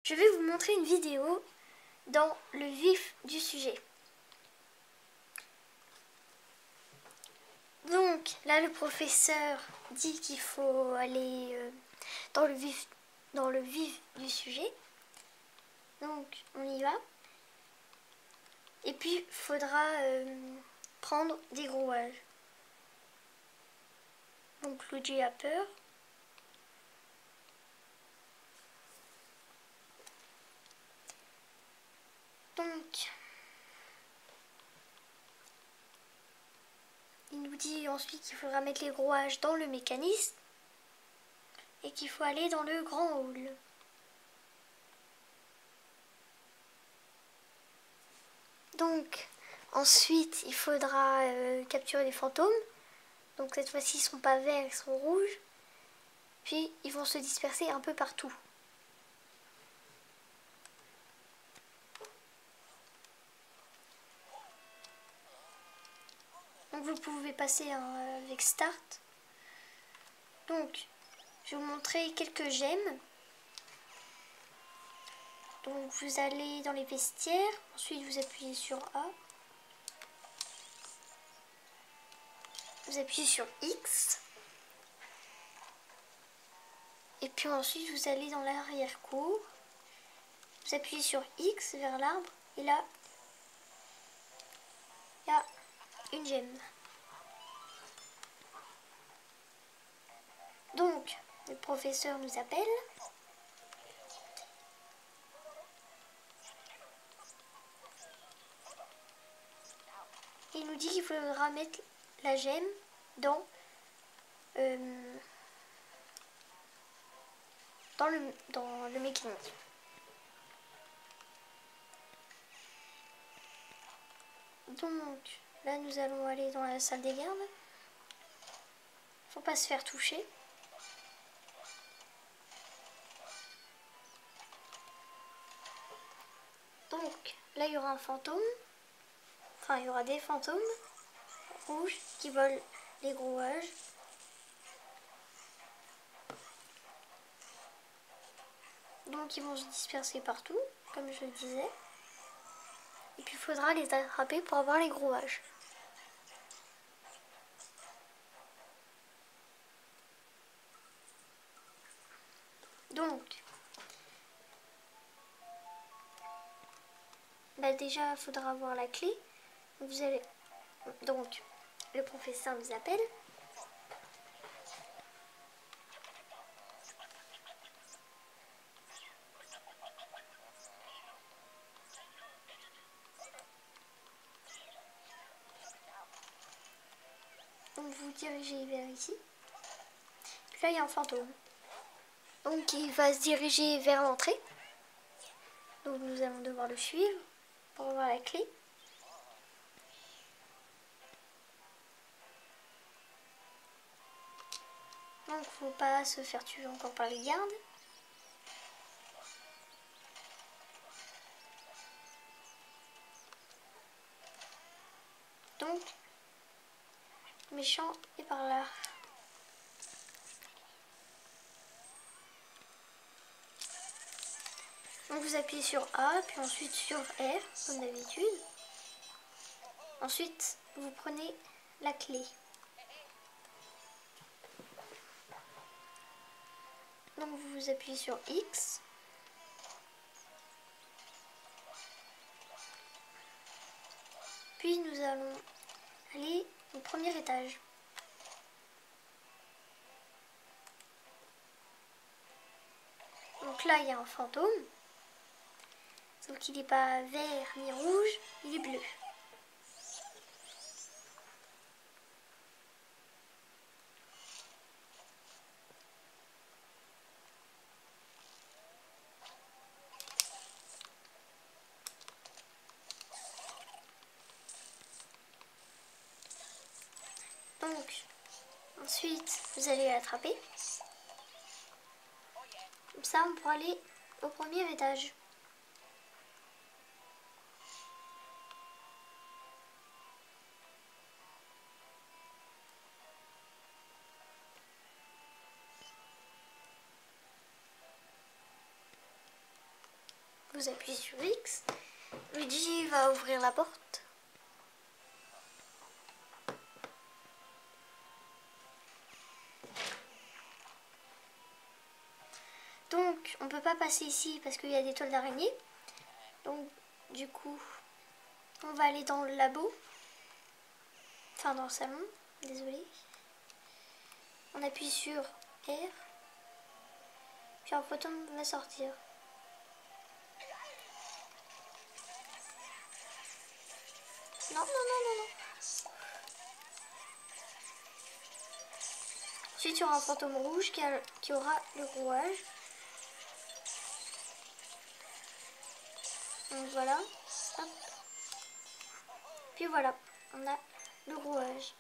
Je vais vous montrer une vidéo dans le vif du sujet. Donc là le professeur dit qu'il faut aller dans le vif du sujet. Donc on y va. Et puis il faudra prendre des grouages. Donc Luigi a peur. Donc il nous dit ensuite qu'il faudra mettre les grouages dans le mécanisme et qu'il faut aller dans le grand hall. Donc ensuite il faudra capturer les fantômes. Donc cette fois-ci ils ne sont pas verts, ils sont rouges. Puis ils vont se disperser un peu partout. Donc vous pouvez passer avec Start. Donc je vais vous montrer quelques gemmes. Donc vous allez dans les vestiaires, ensuite vous appuyez sur A. Vous appuyez sur X. Et puis ensuite vous allez dans l'arrière-cour. Vous appuyez sur X vers l'arbre et là il y a une gemme. Donc le professeur nous appelle. Il nous dit qu'il faudra mettre la gemme dans le mécanisme. Donc là nous allons aller dans la salle des gardes. Faut pas se faire toucher. Donc là il y aura un fantôme. Enfin il y aura des fantômes rouges qui volent les grouages. Donc ils vont se disperser partout, comme je le disais. Et puis il faudra les attraper pour avoir les grouages. Donc, déjà il faudra avoir la clé. Donc le professeur nous appelle. Donc vous dirigez vers ici. Puis là il y a un fantôme. Donc il va se diriger vers l'entrée. Donc nous allons devoir le suivre pour avoir la clé. Donc faut pas se faire tuer encore par les gardes. Donc le méchant est par là. Donc vous appuyez sur A, puis ensuite sur R, comme d'habitude. Ensuite, vous prenez la clé. Donc vous appuyez sur X. Puis nous allons aller au premier étage. Donc là, il y a un fantôme. Sauf qu'il n'est pas vert ni rouge, il est bleu. Donc, ensuite, vous allez l'attraper. Comme ça, on pourra aller au premier étage. vous appuyez sur X. Luigi va ouvrir la porte. Donc, on peut pas passer ici parce qu'il y a des toiles d'araignée. Donc, du coup, on va aller dans le labo. Enfin, dans le salon. Désolée. On appuie sur R. Puis un fantôme va sortir. Non, non, non, non, non. Ensuite, il y aura un fantôme rouge qui aura le rouage. Donc voilà. Hop. Puis voilà, on a le rouage.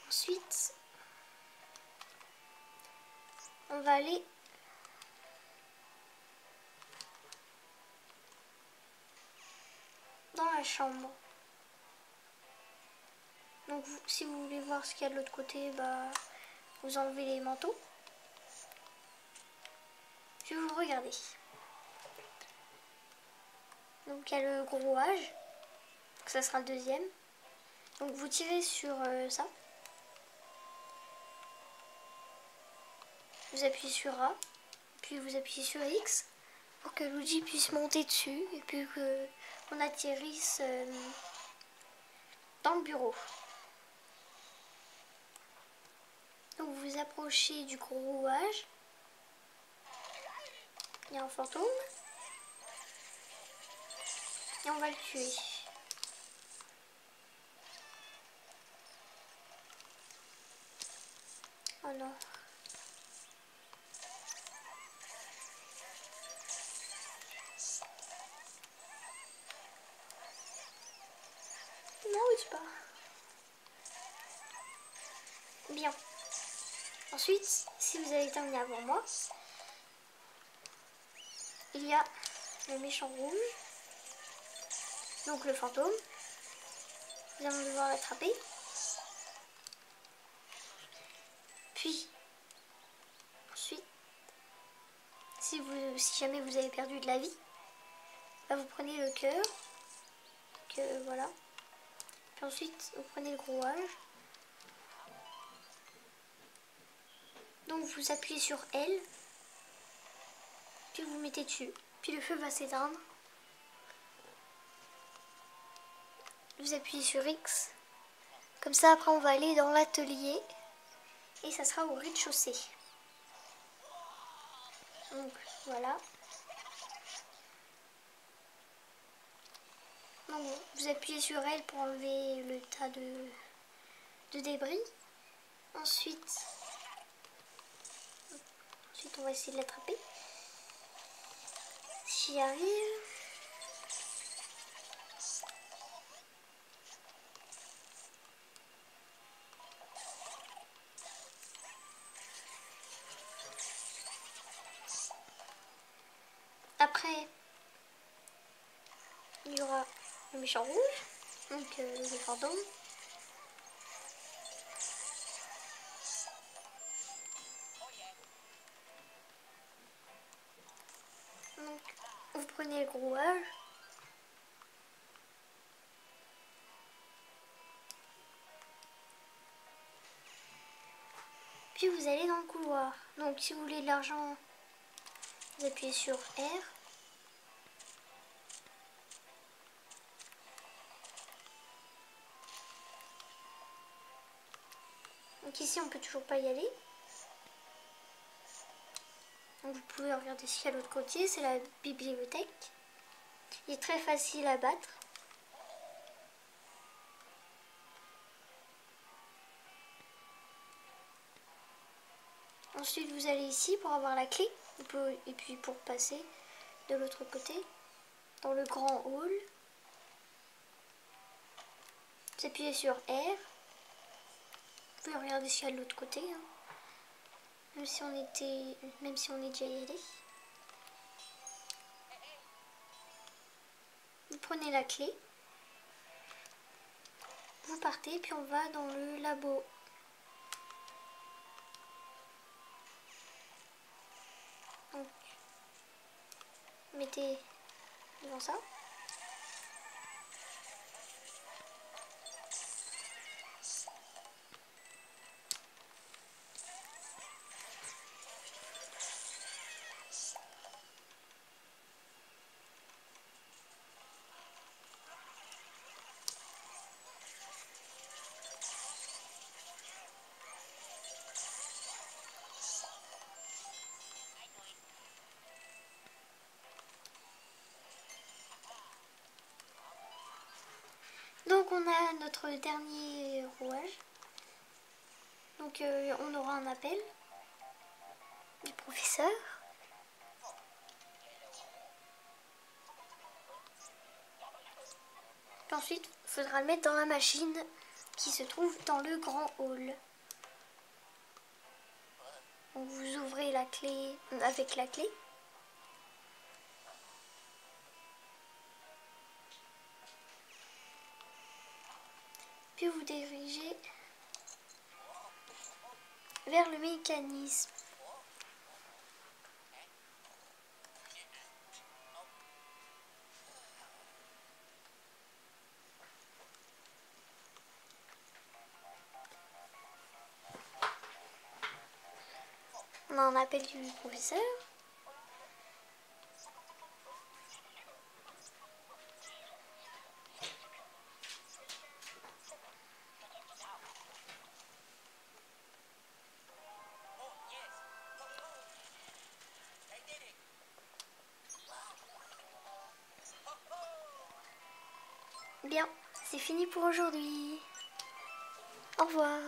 Ensuite, on va aller dans la chambre. Donc si vous voulez voir ce qu'il y a de l'autre côté, bah, vous enlevez les manteaux. Puis vous regardez. Donc il y a le gros rouage. Ça sera le deuxième. Donc vous tirez sur ça. Vous appuyez sur A. Puis vous appuyez sur X. Pour que Luigi puisse monter dessus. Et puis qu'on atterrisse dans le bureau. Donc vous vous approchez du gros rouage. Il y a un fantôme. Et on va le tuer. Oh non. Non, oui, tu pars. Bien. Ensuite, si vous avez terminé avant moi, il y a le méchant rouge. Donc le fantôme. Nous allons devoir l'attraper. Puis, ensuite, si jamais vous avez perdu de la vie, là vous prenez le cœur. Voilà. Puis ensuite, vous prenez le gros rouage. Donc vous appuyez sur L. Puis vous mettez dessus. Puis le feu va s'éteindre. Vous appuyez sur X. Comme ça, après, on va aller dans l'atelier. Et ça sera au rez-de-chaussée. Donc, voilà. Donc, vous appuyez sur L pour enlever le tas de débris. Ensuite, on va essayer de l'attraper. Si j'y arrive. Après, il y aura le méchant rouge, donc le fantôme. Donc, vous prenez le gros rouage. Puis vous allez dans le couloir. Donc, si vous voulez de l'argent, vous appuyez sur R. Donc ici, on peut toujours pas y aller. Donc vous pouvez regarder ce qu'il y a de l'autre côté, c'est la bibliothèque. Il est très facile à battre. Ensuite, vous allez ici pour avoir la clé. Et puis pour passer de l'autre côté, dans le grand hall. Vous appuyez sur R. Vous pouvez regarder ce qu'il y a de l'autre côté. Hein. Même si on est déjà y allé. Vous prenez la clé. Vous partez, puis on va dans le labo. mettez devant ça. Donc on a notre dernier rouage. Donc on aura un appel du professeur. Puis ensuite, il faudra le mettre dans la machine qui se trouve dans le grand hall. Donc vous ouvrez la clé avec la clé. Puis vous dirigez vers le mécanisme. On a un appel du professeur. Bien, c'est fini pour aujourd'hui. Au revoir.